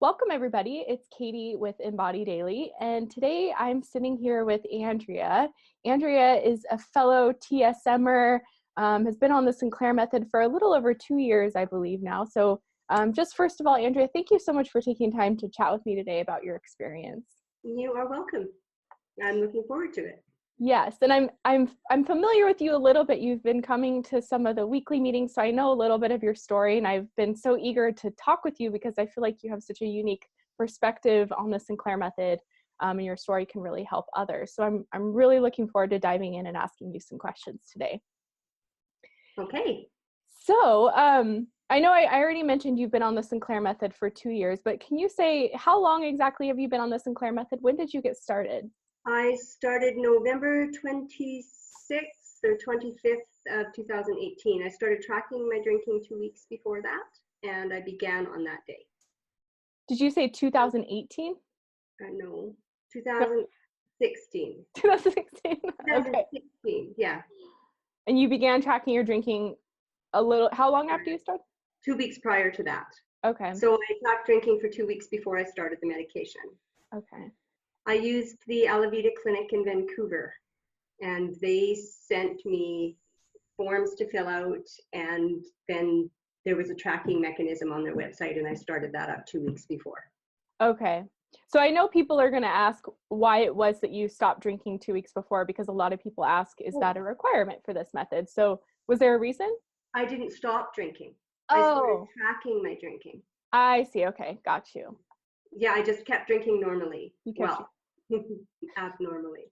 Welcome everybody. It's Katie with Embody Daily, and today I'm sitting here with Andrea. Andrea is a fellow TSMer, has been on the Sinclair Method for a little over 2 years, I believe now. So just first of all, Andrea, thank you so much for taking time to chat with me today about your experience. You are welcome. I'm looking forward to it. Yes, and I'm familiar with you a little bit. You've been coming to some of the weekly meetings, so I know a little bit of your story, and I've been so eager to talk with you because I feel like you have such a unique perspective on the Sinclair Method, and your story can really help others. So I'm really looking forward to diving in and asking you some questions today. Okay. So I know I already mentioned you've been on the Sinclair Method for 2 years, but can you say how long exactly have you been on the Sinclair Method? When did you get started? I started November 26th or 25th of 2018. I started tracking my drinking 2 weeks before that, and I began on that day. Did you say 2018? No, 2016. 2016. Okay. 2016, yeah. And you began tracking your drinking how long after you started? 2 weeks prior to that. Okay. So I stopped drinking for 2 weeks before I started the medication. Okay. I used the Alavita Clinic in Vancouver, and they sent me forms to fill out, and then there was a tracking mechanism on their website, and I started that up 2 weeks before. Okay. So I know people are going to ask why it was that you stopped drinking 2 weeks before, because a lot of people ask, is that a requirement for this method? So was there a reason? I didn't stop drinking. Oh. I started tracking my drinking. I see. Okay. Got you. Yeah, I just kept drinking normally. Well, abnormally.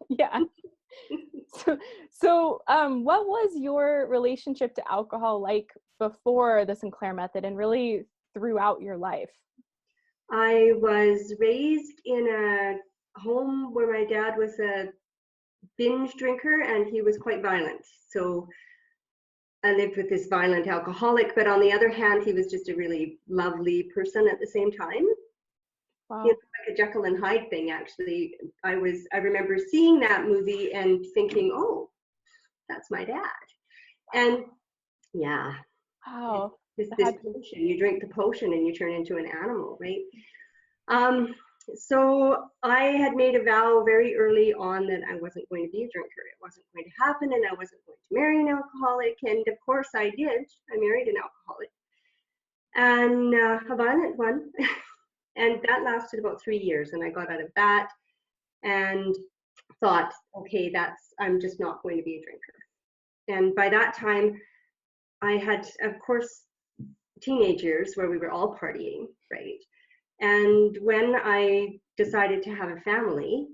Yeah. So what was your relationship to alcohol like before the Sinclair Method and really throughout your life? I was raised in a home where my dad was a binge drinker, and he was quite violent. So I lived with this violent alcoholic, but on the other hand, he was just a really lovely person at the same time. Wow. You know, like a Jekyll and Hyde thing, actually. I remember seeing that movie and thinking, oh, that's my dad. And yeah. Wow. This potion, you drink the potion and you turn into an animal, right? So I had made a vow very early on that I wasn't going to be a drinker. It wasn't going to happen, and I wasn't going to marry an alcoholic. And of course I did. I married an alcoholic, and a violent one. And that lasted about 3 years, and I got out of that and thought, okay, I'm just not going to be a drinker. And by that time, I had, of course, teenage years where we were all partying, right? And when I decided to have a family,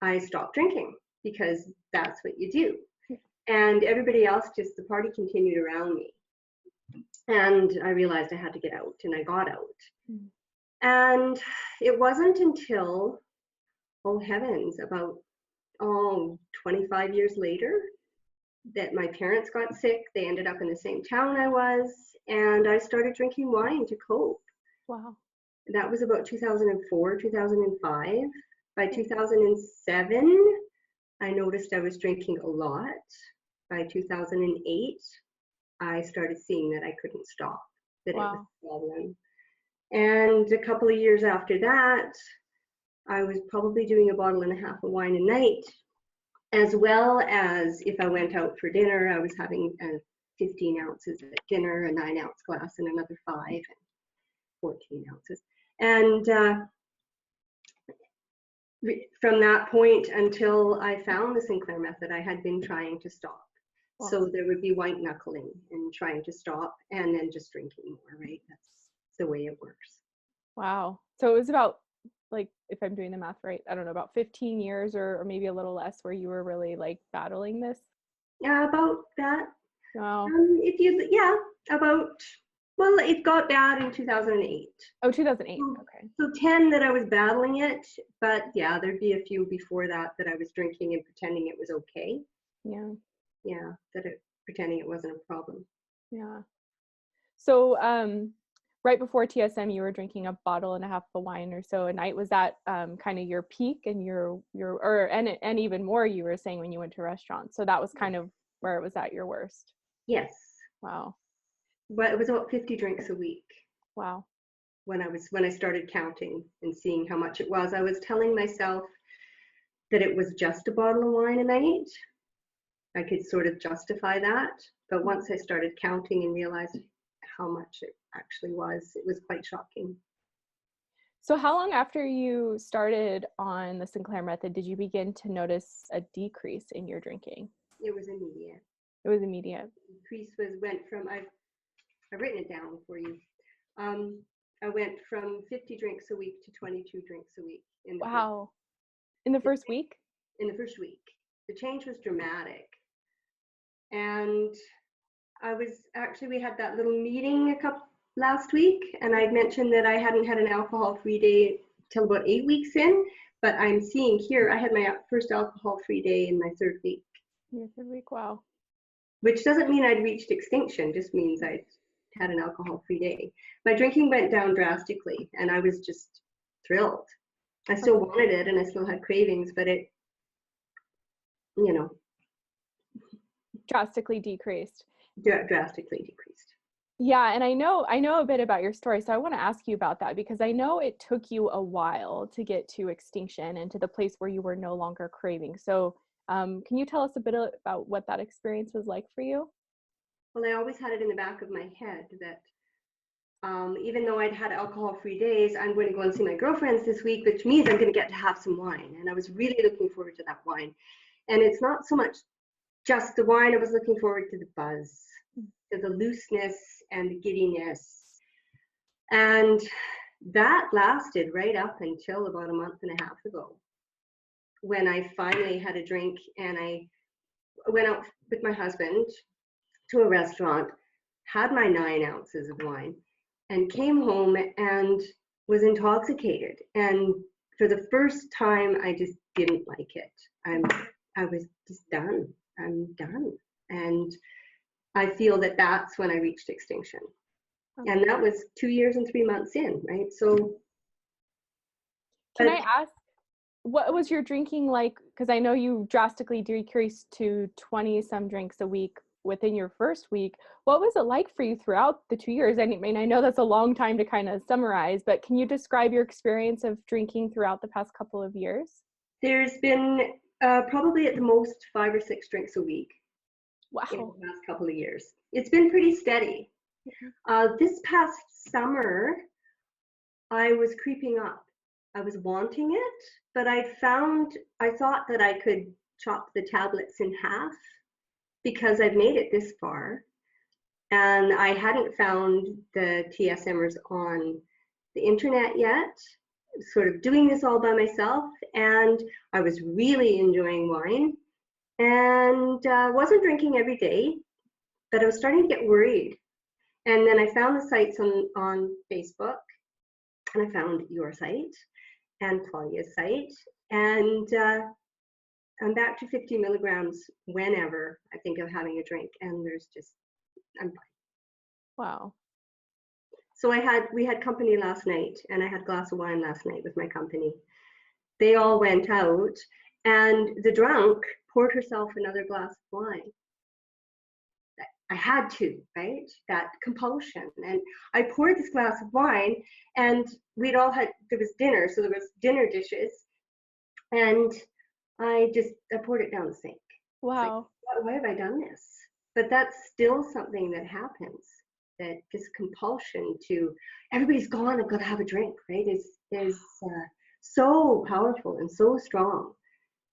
I stopped drinking because that's what you do. And everybody else, just the party continued around me. And I realized I had to get out, and I got out. Mm. And it wasn't until, oh heavens, about 25 years later that my parents got sick. They ended up in the same town I was, and I started drinking wine to cope. Wow. That was about 2004, 2005. By 2007, I noticed I was drinking a lot. By 2008, I started seeing that I couldn't stop, that Wow. It was a problem. And a couple of years after that, I was probably doing a bottle and a half of wine a night, as well as if I went out for dinner, I was having 15 ounces at dinner, a 9-ounce glass, and another 5, and 14 ounces. And from that point until I found the Sinclair Method, I had been trying to stop. Wow. So there would be white knuckling and trying to stop, and then just drinking more, right? That's the way it works. Wow. So it was about, like, if I'm doing the math right, I don't know, about 15 years or maybe a little less where you were really like battling this? Yeah, about that. Wow. Well, it got bad in 2008. Oh, 2008. Okay. So 10 that I was battling it, but yeah, there'd be a few before that I was drinking and pretending it was okay. Yeah. Yeah, pretending it wasn't a problem. Yeah. So right before TSM, you were drinking a bottle and a half of wine or so a night. Was that kind of your peak and and even more, you were saying, when you went to restaurants? So that was kind of where it was at your worst? Yes. Wow. Well, it was about 50 drinks a week. Wow. when I started counting and seeing how much it was. I was telling myself that it was just a bottle of wine a night. I could sort of justify that. But once I started counting and realized how much it actually was, it was quite shocking. So how long after you started on the Sinclair Method did you begin to notice a decrease in your drinking? It was immediate. It was immediate. The decrease went from, I've written it down for you. I went from 50 drinks a week to 22 drinks a week. Wow. In the first week? In the first week. The change was dramatic. And we had that little meeting last week, and I'd mentioned that I hadn't had an alcohol-free day till about 8 weeks in, but I'm seeing here, I had my first alcohol-free day in my third week. Your third week, wow. Which doesn't mean I'd reached extinction, just means I'd had an alcohol-free day. My drinking went down drastically, and I was just thrilled. I still wanted it, and I still had cravings, but it, drastically decreased. Drastically decreased. Yeah, and I know a bit about your story, so I want to ask you about that because I know it took you a while to get to extinction and to the place where you were no longer craving. So can you tell us a bit about what that experience was like for you? Well, I always had it in the back of my head that even though I'd had alcohol-free days, I'm going to go and see my girlfriends this week, which means I'm going to get to have some wine. And I was really looking forward to that wine. And it's not so much just the wine, I was looking forward to the buzz, to the looseness and the giddiness. And that lasted right up until about a month and a half ago, when I finally had a drink and I went out with my husband to a restaurant, had my 9 ounces of wine, and came home and was intoxicated. And for the first time, I just didn't like it. I was just done. I'm done. And I feel that that's when I reached extinction. Okay. And that was 2 years and 3 months in, right? So. Can I ask, what was your drinking like? Because I know you drastically decreased to 20 some drinks a week within your first week. What was it like for you throughout the 2 years? I mean, I know that's a long time to kind of summarize, but can you describe your experience of drinking throughout the past couple of years? There's been probably at the most 5 or 6 drinks a week. Wow. In the past couple of years. It's been pretty steady. This past summer, I was creeping up. I was wanting it, but I thought that I could chop the tablets in half because I've made it this far. And I hadn't found the TSMers on the internet yet, sort of doing this all by myself. And I was really enjoying wine and wasn't drinking every day, but I was starting to get worried. And then I found the sites on Facebook, and I found your site and Claudia's site, and I'm back to 50 milligrams whenever I think of having a drink, and I'm fine. Wow. So we had company last night, and I had a glass of wine last night with my company. They all went out, and the drunk poured herself another glass of wine. I had to, right? That compulsion. And I poured this glass of wine, and there was dinner, so there was dinner dishes, and I poured it down the sink. Wow. Like, why have I done this? But that's still something that happens, that this compulsion to, everybody's gone, I've got to have a drink, right? Is so powerful and so strong,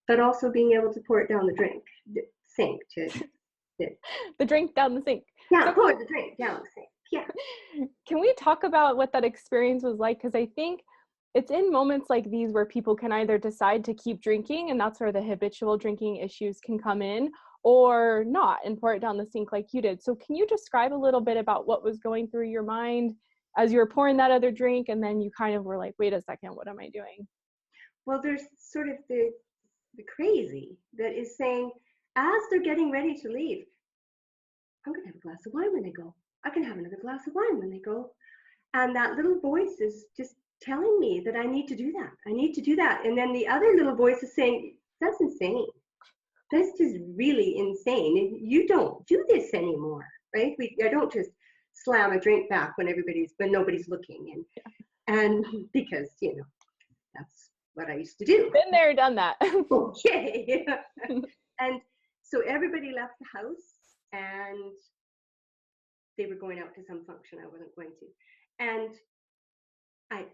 but also being able to pour it down the sink to the drink down the sink. Yeah, pour the drink down the sink. Yeah. Can we talk about what that experience was like? Because I think it's in moments like these where people can either decide to keep drinking, and that's where the habitual drinking issues can come in, or not and pour it down the sink like you did. So can you describe a little bit about what was going through your mind as you were pouring that other drink, and then you kind of were like, wait a second, what am I doing? Well, there's sort of the crazy that is saying, as they're getting ready to leave, I'm going to have a glass of wine when they go. I can have another glass of wine when they go. And that little voice is just telling me that I need to do that. I need to do that. And then the other little voice is saying, that's insane. This is really insane. You don't do this anymore, right? I don't just slam a drink back when nobody's looking, and because that's what I used to do. Been there, done that. Okay. And so everybody left the house, and they were going out to some function I wasn't going to, and I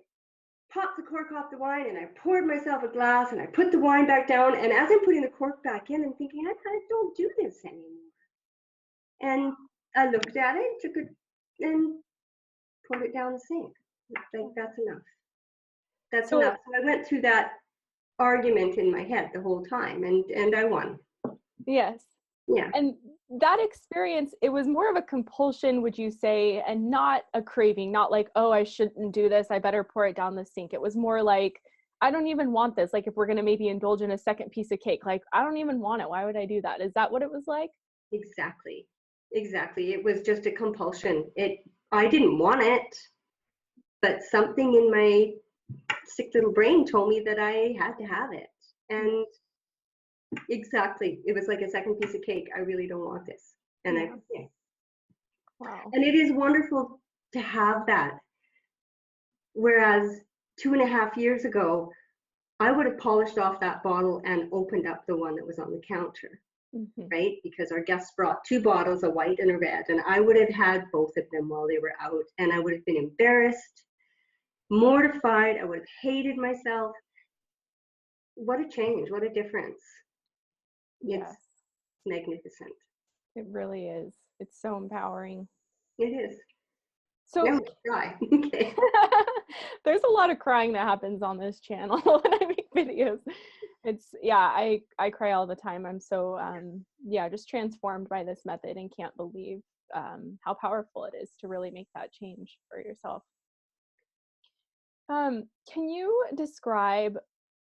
popped the cork off the wine, and I poured myself a glass, and I put the wine back down, and as I'm putting the cork back in, I'm thinking, I don't do this anymore. And I looked at it, took it, and poured it down the sink. Like, that's enough. That's enough. So I went through that argument in my head the whole time, and I won. Yes. Yeah. And that experience, it was more of a compulsion, would you say, and not a craving, not like, oh, I shouldn't do this, I better pour it down the sink. It was more like, I don't even want this. Like, if we're going to maybe indulge in a second piece of cake, like, I don't even want it. Why would I do that? Is that what it was like? Exactly. It was just a compulsion. I didn't want it, but something in my sick little brain told me that I had to have it. And exactly, it was like a second piece of cake. I really don't want this. And Wow. And it is wonderful to have that. Whereas 2.5 years ago, I would have polished off that bottle and opened up the one that was on the counter, right? Because our guests brought 2 bottles, a white and a red, and I would have had both of them while they were out, and I would have been embarrassed, mortified. I would have hated myself. What a change, what a difference. Yes. It's magnificent. It really is. It's so empowering. It is. So now cry. Okay. There's a lot of crying that happens on this channel when I make videos. I cry all the time. I'm so just transformed by this method, and can't believe how powerful it is to really make that change for yourself. Can you describe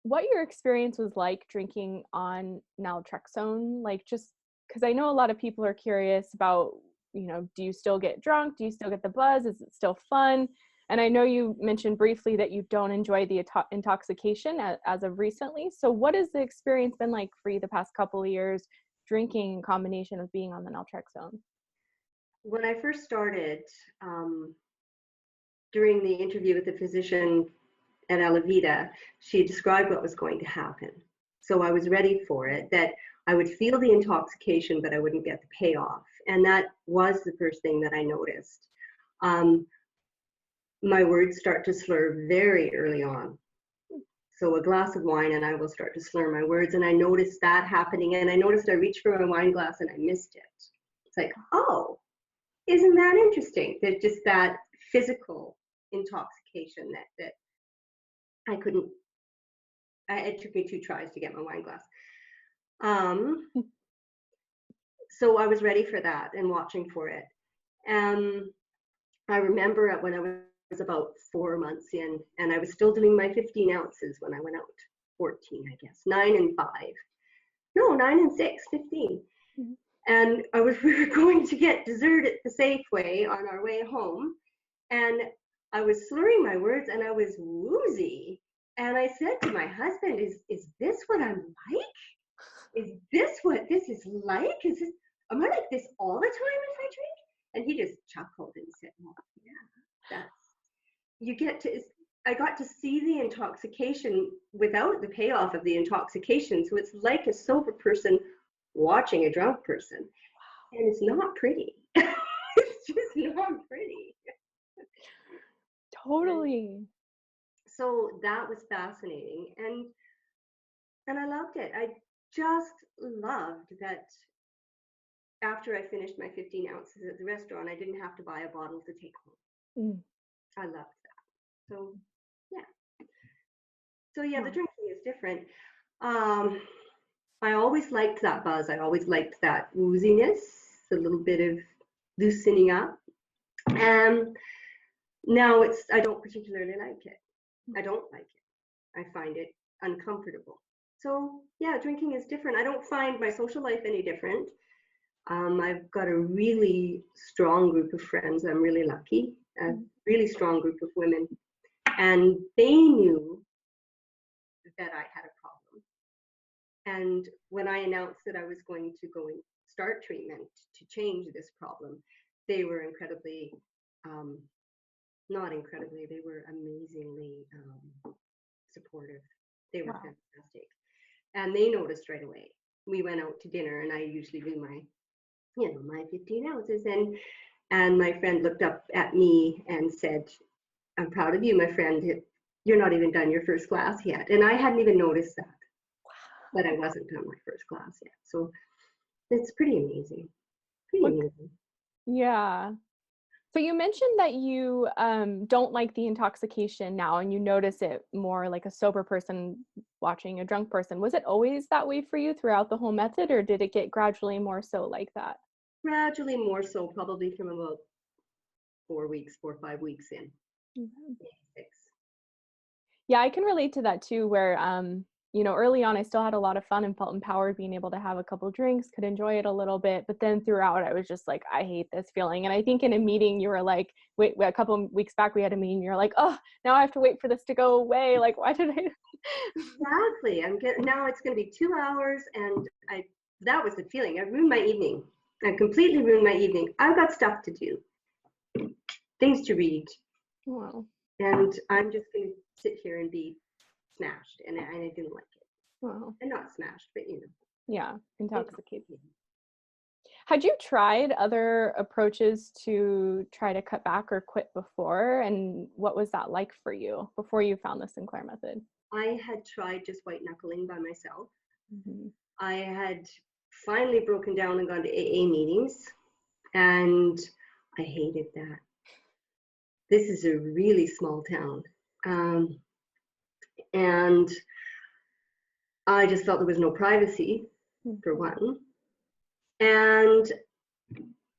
what your experience was like drinking on naltrexone? Like, just because I know a lot of people are curious about, do you still get drunk? Do you still get the buzz? Is it still fun? And I know you mentioned briefly that you don't enjoy the intoxication as of recently. So what has the experience been like for you the past couple of years drinking in combination with being on the naltrexone? When I first started, during the interview with the physician at Alavida, she described what was going to happen. So I was ready for it, that I would feel the intoxication, but I wouldn't get the payoff. And that was the first thing that I noticed. My words start to slur very early on. So a glass of wine and I will start to slur my words. And I noticed that happening. And I noticed I reached for my wine glass and I missed it. It's like, oh, isn't that interesting? That just that physical intoxication that I couldn't, it took me 2 tries to get my wine glass. So I was ready for that and watching for it. I remember when I was about 4 months in, and I was still doing my 15 ounces when I went out. 14, I guess, 9 and 5. No, 9 and 6, 15. Mm-hmm. And we were going to get dessert at the Safeway on our way home, and I was slurring my words and I was woozy. And I said to my husband, is this what I'm like? Is this what this is like? Am I like this all the time if I drink? And he just chuckled and said, well, yeah, I got to see the intoxication without the payoff of the intoxication. So it's like a sober person watching a drunk person. Wow. And it's not pretty. It's just not pretty. Totally. So that was fascinating. And I loved it. I just loved that after I finished my 15 ounces at the restaurant, I didn't have to buy a bottle to take home. I loved that. So, yeah. So, yeah, the drinking is different. I always liked that buzz. I always liked that wooziness, a little bit of loosening up. Now I don't particularly like it. I don't like it. I find it uncomfortable. So, yeah, drinking is different. I don't find my social life any different. I've got a really strong group of friends. I'm really lucky. A really strong group of women. And they knew that I had a problem. And when I announced that I was going to go and start treatment to change this problem, they were incredibly, not incredibly, they were amazingly supportive. They were fantastic. And they noticed right away. We went out to dinner, and I usually do my, my 15 ounces. And my friend looked up at me and said, "I'm proud of you, my friend. You're not even done your first glass yet." And I hadn't even noticed that I wasn't done my first glass yet. So it's pretty amazing. Yeah. So you mentioned that you don't like the intoxication now, and you notice it more like a sober person watching a drunk person. Was it always that way for you throughout the whole method, or did it get gradually more so like that? Gradually more so, probably from about 4 or 5 weeks in. Mhm. Maybe 6. Yeah, I can relate to that too, where early on I still had a lot of fun and felt empowered being able to have a couple drinks, could enjoy it a little bit, but then throughout I was just like, I hate this feeling. And I think in a meeting you were like, wait, a couple of weeks back we had a meeting, you're like, oh, now I have to wait for this to go away. Like, why did I? Exactly. Now it's going to be 2 hours, and that was the feeling. I ruined my evening. I completely ruined my evening. I've got stuff to do, things to read, Wow. and I'm just going to sit here and be smashed, and I didn't like it. Wow. And not smashed, but Yeah, intoxicated. Had you tried other approaches to try to cut back or quit before? And what was that like for you before you found the Sinclair method? I had tried just white knuckling by myself. Mm-hmm. I had finally broken down and gone to AA meetings, and I hated that. This is a really small town. And I just felt there was no privacy, for one. And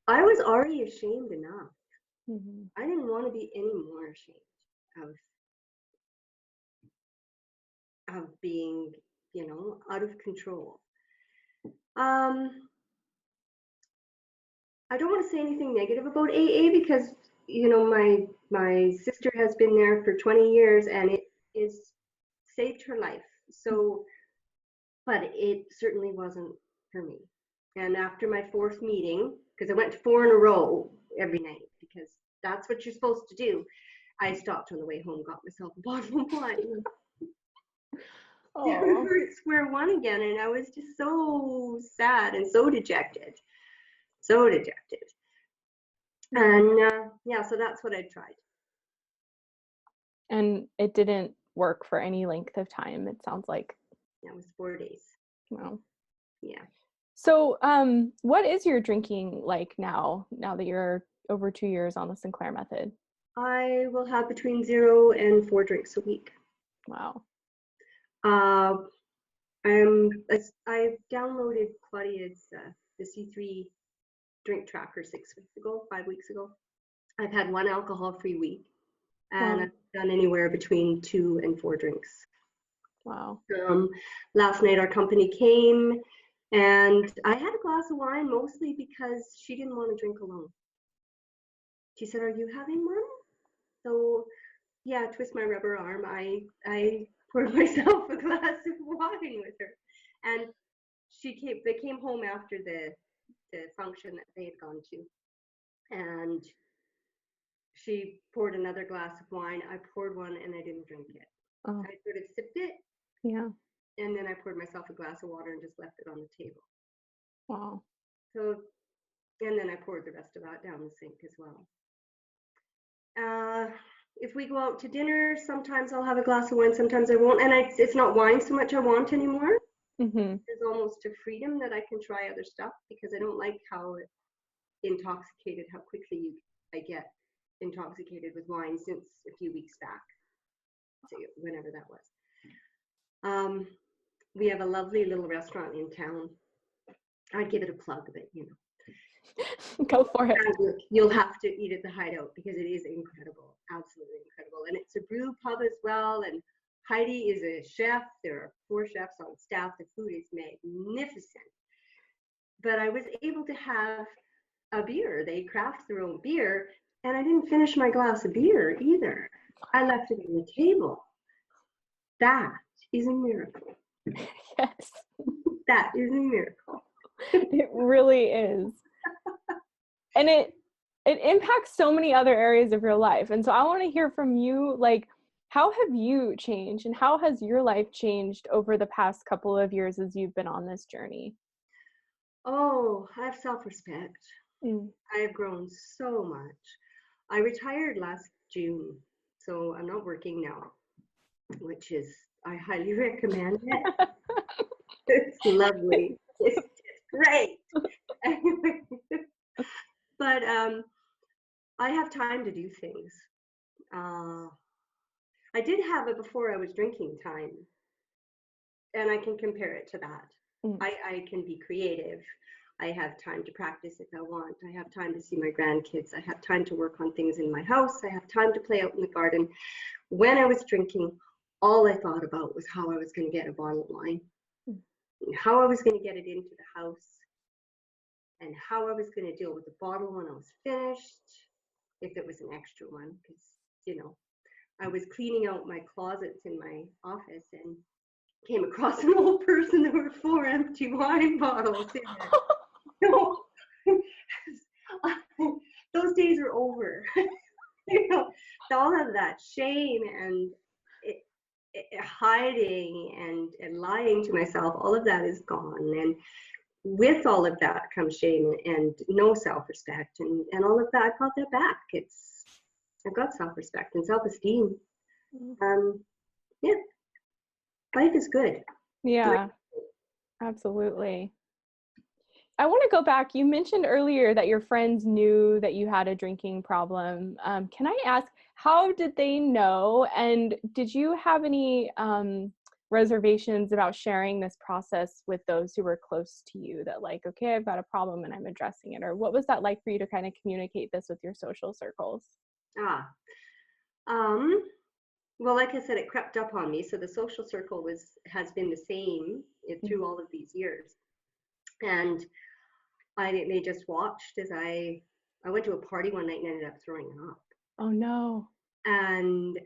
I was already ashamed enough. Mm-hmm. I didn't want to be any more ashamed of being, out of control. I don't want to say anything negative about AA because, my sister has been there for 20 years and it is saved her life. So, but it certainly wasn't for me. And after my 4th meeting, because I went to 4 in a row every night because that's what you're supposed to do, I stopped on the way home, got myself a bottle of wine. We were at square one again, and I was just so sad and so dejected. So dejected. And so that's what I tried. And it didn't work for any length of time, it sounds like. That was 4 days. Wow. Yeah. So what is your drinking like now that you're over 2 years on the Sinclair method? I will have between 0 and 4 drinks a week. Wow. I've downloaded Claudia's the C3 drink tracker 5 weeks ago. I've had 1 alcohol-free week, and I've done anywhere between 2 and 4 drinks. Wow. Last night our company came, and I had a glass of wine mostly because she didn't want to drink alone. She said, "Are you having one?" So, yeah, twist my rubber arm. I poured myself a glass of wine with her, and they came home after the function that they had gone to, and she poured another glass of wine. I poured one and I didn't drink it. Oh. I sort of sipped it. Yeah. And then I poured myself a glass of water and just left it on the table. Wow. So, and then I poured the rest of that down the sink as well. If we go out to dinner, sometimes I'll have a glass of wine, sometimes I won't. And it's not wine so much I want anymore. Mm-hmm. There's almost a freedom that I can try other stuff because I don't like how quickly I get intoxicated with wine since a few weeks back, so whenever that was. We have a lovely little restaurant in town. I'd give it a plug, but Go for it. You'll have to eat at the Hideout because it is incredible, absolutely incredible. And it's a brew pub as well. And Heidi is a chef. There are 4 chefs on staff. The food is magnificent. But I was able to have a beer. They craft their own beer, and I didn't finish my glass of beer either. I left it on the table. That is a miracle. Yes. That is a miracle. It really is. And it impacts so many other areas of your life. And so I want to hear from you, like, how have you changed and how has your life changed over the past couple of years as you've been on this journey? Oh, I have self-respect. Mm. I have grown so much. I retired last June, so I'm not working now, which is, I highly recommend it. It's lovely. It's great. But I have time to do things. Uh, I did have it before I was drinking time, and I can compare it to that. Mm. I can be creative. I have time to practice if I want. I have time to see my grandkids. I have time to work on things in my house. I have time to play out in the garden. When I was drinking, all I thought about was how I was going to get a bottle of wine, Mm. and how I was going to get it into the house, and how I was going to deal with the bottle when I was finished, if it was an extra one, because, you know, I was cleaning out my closets in my office and came across an old person. There were 4 empty wine bottles in there. Those days are over. You know, all of that shame and hiding and lying to myself, all of that is gone. And with all of that comes shame and no self-respect and all of that. I got that back. I've got self-respect and self-esteem. Yeah, life is good. Yeah, absolutely. I want to go back. You mentioned earlier that your friends knew that you had a drinking problem. Can I ask, how did they know? And did you have any reservations about sharing this process with those who were close to you that, like, okay, I've got a problem and I'm addressing it? Or what was that like for you to kind of communicate this with your social circles? Ah, um, well, like I said, it crept up on me. So the social circle has been the same through all of these years. And they just watched as I went to a party one night and ended up throwing up. Oh no. And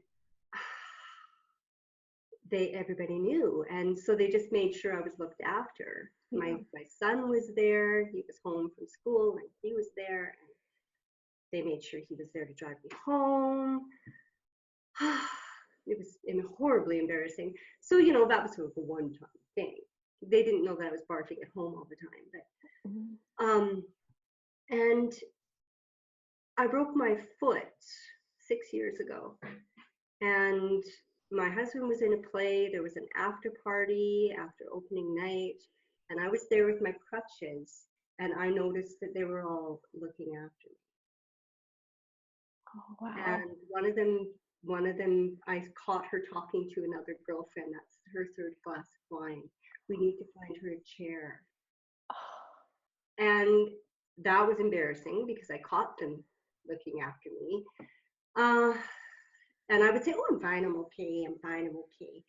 everybody knew, and so they just made sure I was looked after. Yeah. My son was there. He was home from school, and he was there, and they made sure he was there to drive me home. It was horribly embarrassing. So, you know, that was sort of a one-time thing. They didn't know that I was barfing at home all the time, but and I broke my foot 6 years ago, and my husband was in a play. There was an after party after opening night, and I was there with my crutches, and I noticed that they were all looking after me. Oh, wow. And one of them, I caught her talking to another girlfriend. That's her 3rd glass of wine. We need to find her a chair. And that was embarrassing because I caught them looking after me. And I would say, oh, I'm fine, I'm okay, I'm fine, I'm okay.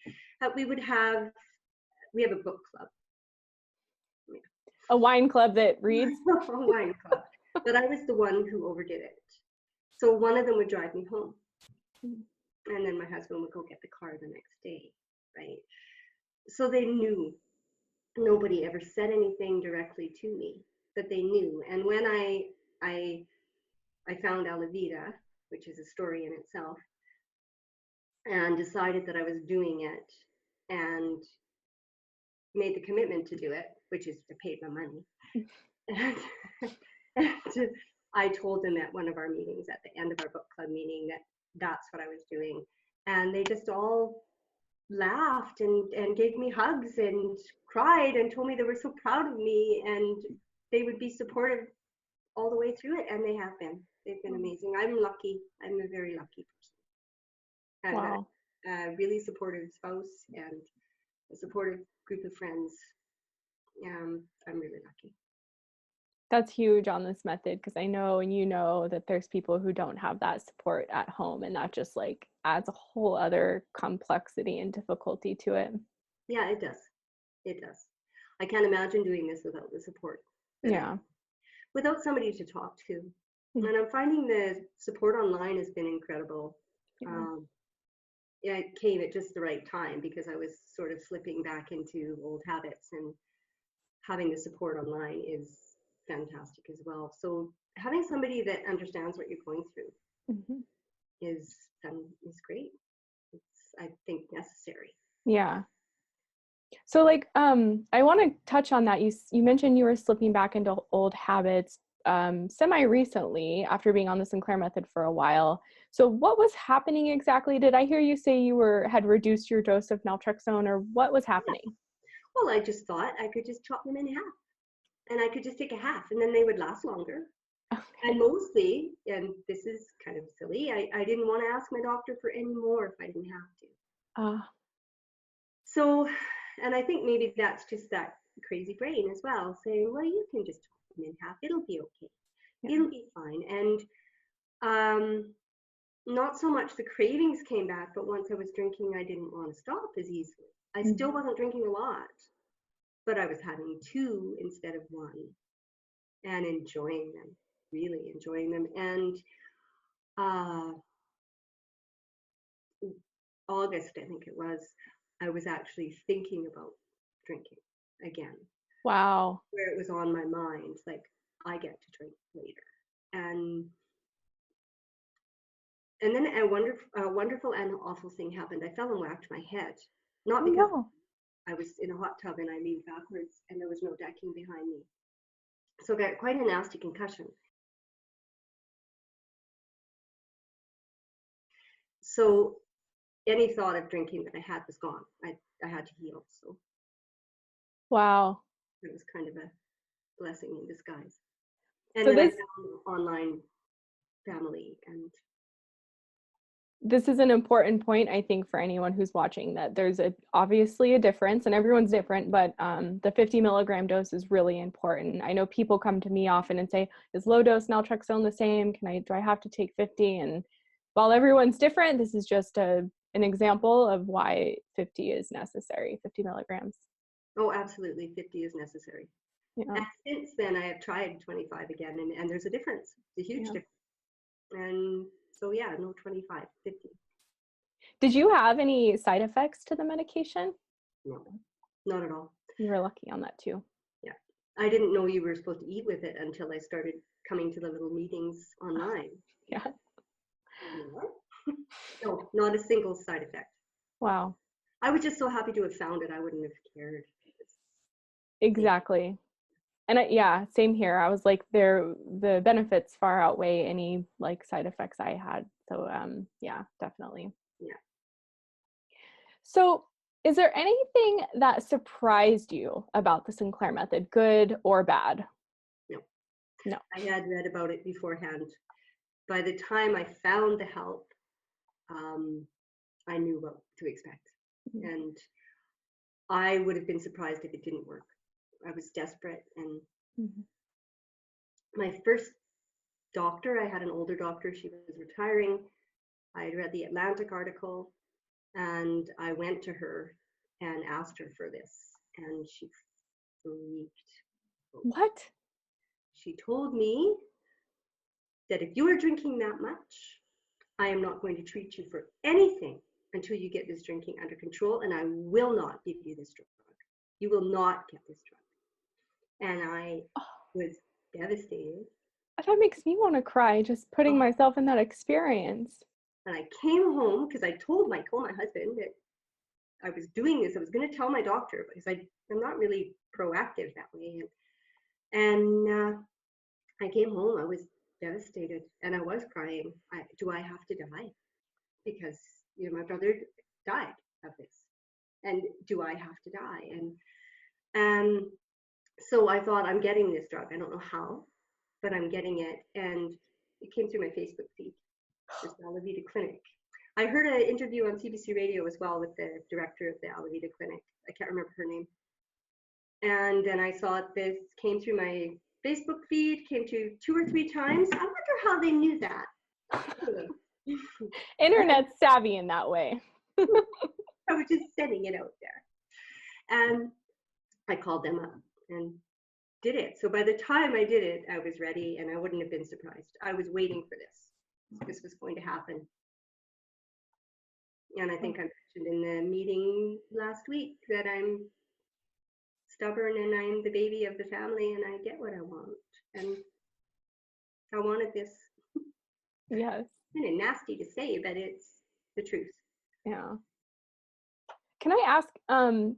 We have a book club. Yeah. A wine club that reads? A wine club. But I was the one who overdid it. So one of them would drive me home. And then my husband would go get the car the next day, right? So they knew. Nobody ever said anything directly to me, but they knew. And when I found Alavida, which is a story in itself, and decided that I was doing it and made the commitment to do it, which is to pay my money. And I told them at one of our meetings, at the end of our book club meeting, that that's what I was doing. And they just all laughed and gave me hugs and cried and told me they were so proud of me and they would be supportive all the way through it. And they have been. They've been amazing. I'm lucky. I'm a very lucky person. I've got a really supportive spouse and a supportive group of friends. I'm really lucky. That's huge on this method, because I know, and you know, that there's people who don't have that support at home, and that just like adds a whole other complexity and difficulty to it. Yeah, it does. It does. I can't imagine doing this without the support. Yeah. Without somebody to talk to. And I'm finding the support online has been incredible. Yeah, it came at just the right time because I was sort of slipping back into old habits, and having the support online is fantastic as well. So having somebody that understands what you're going through Mhm. is great. It's, I think, necessary. Yeah. So like, I want to touch on that. You mentioned you were slipping back into old habits semi recently after being on the Sinclair method for a while. So what was happening exactly? Did I hear you say you had reduced your dose of naltrexone, or what was happening? Well, I just thought I could just chop them in half, and I could just take a half, and then they would last longer. And mostly, and this is kind of silly, I didn't want to ask my doctor for any more if I didn't have to. So, and I think maybe that's just that crazy brain as well, saying, well, you can just chop them in half. It'll be okay. Yeah. It'll be fine. And not so much the cravings came back, but once I was drinking, I didn't want to stop as easily. I still wasn't drinking a lot, but I was having 2 instead of 1 and enjoying them, really enjoying them. And August, I think it was, I was actually thinking about drinking again. Wow. Where it was on my mind, like, I get to drink later. And then a wonderful and awful thing happened. I fell and whacked my head. Not because I was in a hot tub and I leaned backwards and there was no decking behind me. So I got quite a nasty concussion. So any thought of drinking that I had was gone. I had to heal. So wow. It was kind of a blessing in disguise. And So then I found online family, and this is an important point, I think, for anyone who's watching, that there's obviously a difference, and everyone's different, but the 50 milligram dose is really important. I know people come to me often and say, is low dose naltrexone the same? Do I have to take 50? And while everyone's different, this is just an example of why 50 is necessary, 50 milligrams. Oh, absolutely, 50 is necessary. Yeah. And since then, I have tried 25 again, and there's a difference. It's a huge difference. And so, yeah, no 25, 50. Did you have any side effects to the medication? No, not at all. You were lucky on that too. Yeah. I didn't know you were supposed to eat with it until I started coming to the little meetings online. Yeah. No, not a single side effect. Wow. I was just so happy to have found it. I wouldn't have cared. Exactly. And yeah, same here. I was like, the benefits far outweigh any like side effects I had. So yeah, definitely. Yeah. So is there anything that surprised you about the Sinclair method, good or bad? No. I had read about it beforehand. By the time I found the help, I knew what to expect. Mm-hmm. And I would have been surprised if it didn't work. I was desperate. And my first doctor, I had an older doctor, she was retiring. I had read the Atlantic article, and I went to her and asked her for this, and she freaked. What? She told me that if you are drinking that much, I am not going to treat you for anything until you get this drinking under control, and I will not give you this drug. You will not get this drug. And I was devastated. That makes me want to cry, just putting myself in that experience. And I came home because I told my husband that I was doing this. I was going to tell my doctor because I'm not really proactive that way. And I came home. I was devastated, and I was crying. Do I have to die? Because my brother died of this, and do I have to die? And so I thought, I'm getting this drug. I don't know how, but I'm getting it. And it came through my Facebook feed, this Alavida Clinic. I heard an interview on CBC Radio as well with the director of the Alavida Clinic. I can't remember her name. And then I saw this came through my Facebook feed, came to 2 or 3 times. I wonder how they knew that. Internet savvy in that way. I was just sending it out there. And I called them up and did it. So by the time I did it, I was ready, and I wouldn't have been surprised. I was waiting for this. This was going to happen. And I think I mentioned in the meeting last week that I'm stubborn and I'm the baby of the family and I get what I want. And I wanted this. Yes. Kind of nasty to say, but it's the truth. Yeah. Can I ask,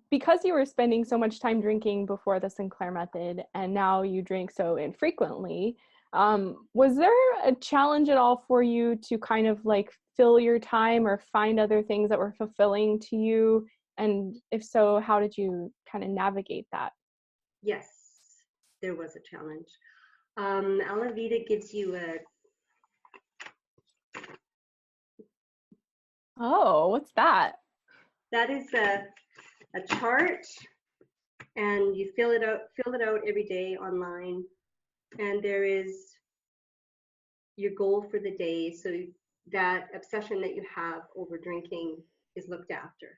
because you were spending so much time drinking before the Sinclair Method and now you drink so infrequently, was there a challenge at all for you to kind of like fill your time or find other things that were fulfilling to you? And if so, how did you kind of navigate that? Yes, there was a challenge. Alavita gives you Oh, what's that? that is a chart, and you fill it out every day online, and there is your goal for the day, so that obsession that you have over drinking is looked after.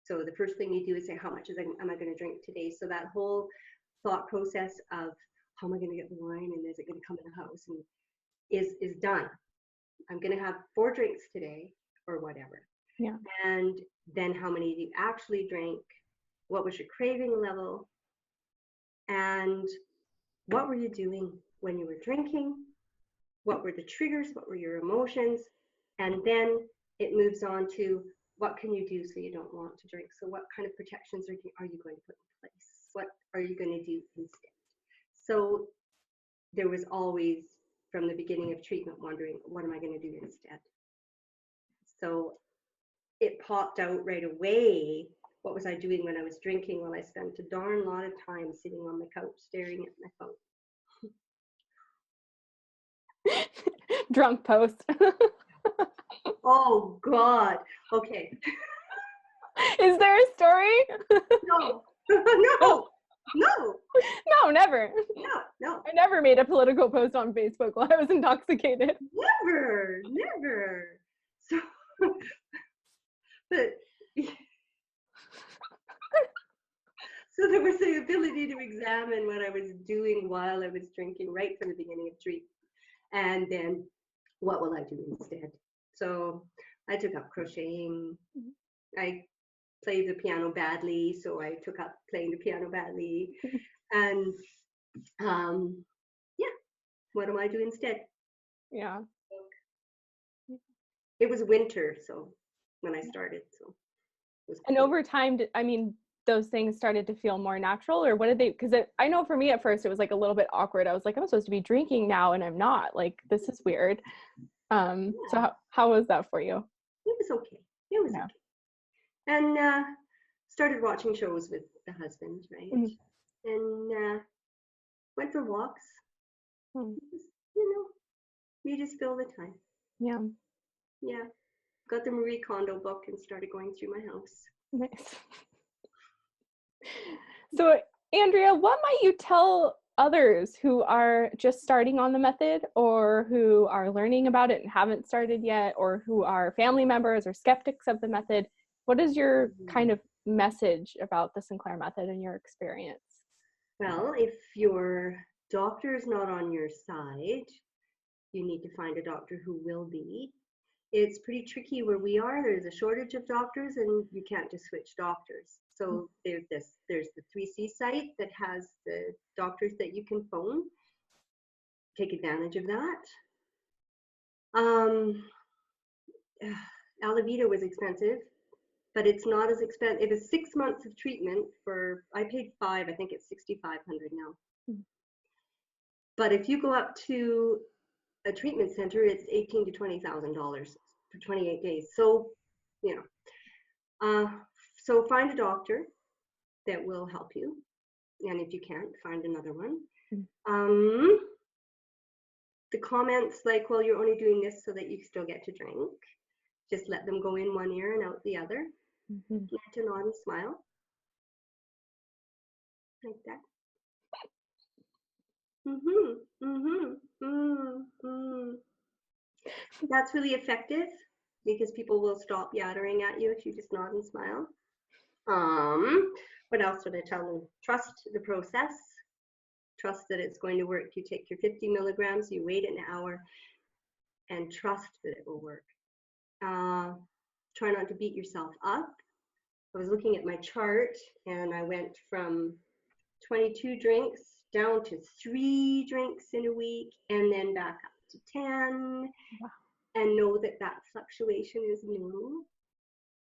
So the first thing you do is say, how much am I going to drink today? So that whole thought process of how am I going to get the wine and is it going to come in the house and is done. I'm going to have 4 drinks today or whatever. Yeah. And then how many do you actually drink? What was your craving level? And what were you doing when you were drinking? What were the triggers? What were your emotions? And then it moves on to what can you do so you don't want to drink? So what kind of protections are you going to put in place? What are you going to do instead? So there was always, from the beginning of treatment, wondering, what am I going to do instead? So it popped out right away. What was I doing when I was drinking? Well, I spent a darn lot of time sitting on the couch staring at my phone. Drunk post. Oh, God. Okay. Is there a story? No. No. No. No, never. No. I never made a political post on Facebook while I was intoxicated. Never. So, but so there was the ability to examine what I was doing while I was drinking right from the beginning of treatment. And then what will I do instead? So I took up crocheting. I played the piano badly, so I took up playing the piano badly. And yeah, what am I doing instead? Yeah. It was winter, so when I started, so it was And cold. over time, those things started to feel more natural, or what did they, because I know for me at first it was like a little bit awkward. I was like, I'm supposed to be drinking now and I'm not, like, this is weird. So how was that for you? It was okay. It was okay. And started watching shows with the husband, right? Mm-hmm. And went for walks. Mm-hmm. You just fill the time. Yeah. Got the Marie Kondo book and started going through my house. Nice. So Andrea, what might you tell others who are just starting on the method, or who are learning about it and haven't started yet, or who are family members or skeptics of the method? What is your kind of message about the Sinclair Method in your experience? Well, if your doctor is not on your side, you need to find a doctor who will be. It's pretty tricky where we are. There's a shortage of doctors and you can't just switch doctors. So there's the 3C site that has the doctors that you can phone. Take advantage of that. Alavita was expensive, but it's not as expensive. It was 6 months of treatment for, I paid $5, I think it's $6,500 now. Mm-hmm. But if you go up to a treatment center, it's $18,000 to $20,000 for 28 days. So, so find a doctor that will help you. And if you can't, find another one. Mm-hmm. The comments like, well, you're only doing this so that you still get to drink. Just let them go in one ear and out the other. Mm-hmm. Learn to nod and smile. Like that. Mm-hmm. Mm-hmm. Mm-hmm. That's really effective because people will stop yattering at you if you just nod and smile. What else would I tell them? Trust the process. Trust that it's going to work. You take your 50 milligrams, you wait an hour, and trust that it will work. Try not to beat yourself up. I was looking at my chart, and I went from 22 drinks down to 3 drinks in a week, and then back up to 10. Wow. And know that that fluctuation is new,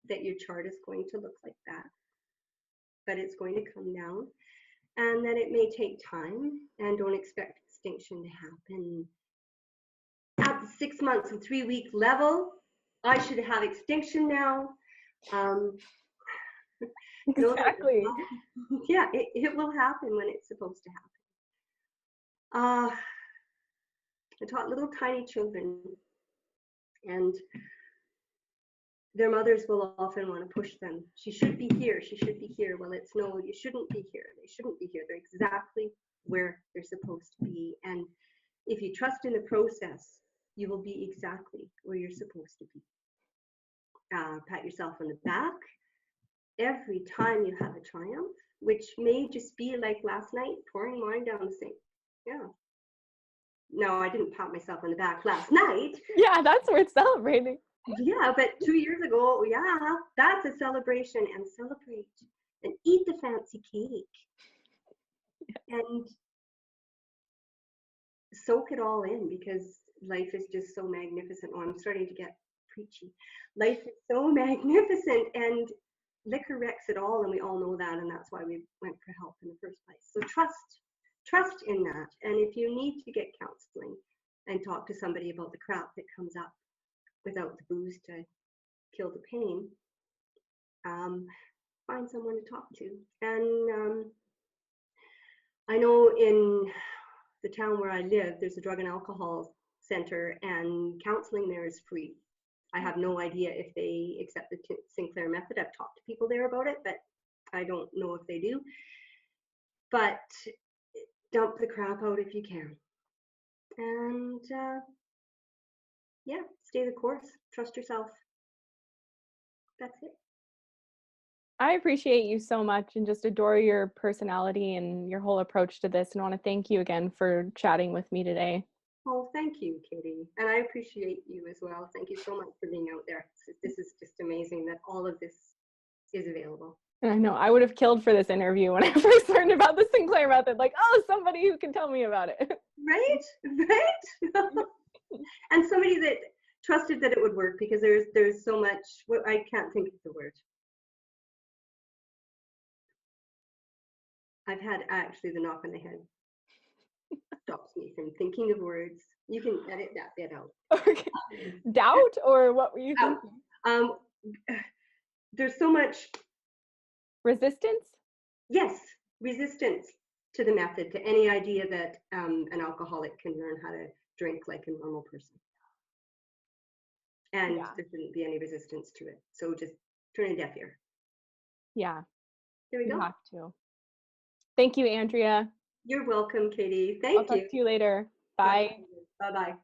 that your chart is going to look like that, but it's going to come down, and that it may take time, and don't expect extinction to happen at the 6 months and 3 week level. I should have extinction now. Exactly. Yeah, it will happen when it's supposed to happen. I taught little tiny children, and their mothers will often want to push them. She should be here. She should be here. Well, it's no, you shouldn't be here. They shouldn't be here. They're exactly where they're supposed to be. And if you trust in the process, you will be exactly where you're supposed to be. Pat yourself on the back every time you have a triumph, which may just be like last night, pouring wine down the sink. Yeah. No, I didn't pat myself on the back last night. Yeah, that's worth celebrating. Yeah, but 2 years ago, yeah, that's a celebration, and celebrate and eat the fancy cake and soak it all in, because life is just so magnificent. Oh, I'm starting to get preachy. Life is so magnificent, and liquor wrecks it all, and we all know that, and that's why we went for help in the first place. So trust in that. And if you need to get counseling and talk to somebody about the crap that comes up without the booze to kill the pain, find someone to talk to. And I know in the town where I live, there's a drug and alcohol center, and counseling there is free. I have no idea if they accept the Sinclair Method. I've talked to people there about it, but I don't know if they do. But dump the crap out if you can. And yeah, stay the course. Trust yourself. That's it. I appreciate you so much and just adore your personality and your whole approach to this, and want to thank you again for chatting with me today. Oh, thank you, Katie. And I appreciate you as well. Thank you so much for being out there. This is just amazing that all of this is available. And I know I would have killed for this interview when I first learned about the Sinclair Method. Like, oh, somebody who can tell me about it. Right? And somebody that trusted that it would work, because there's so much, I can't think of the word. I've had actually the knock on the head stops me from thinking of words. You can edit that bit out. Okay. Doubt, or what were you thinking? There's so much resistance. Yes, resistance to the method, to any idea that an alcoholic can learn how to drink like a normal person. And there shouldn't be any resistance to it. So just turn a deaf ear. Yeah. There we go. You have to. Thank you, Andrea. You're welcome, Katie. Thank you. I'll talk to you later. Bye. Bye-bye.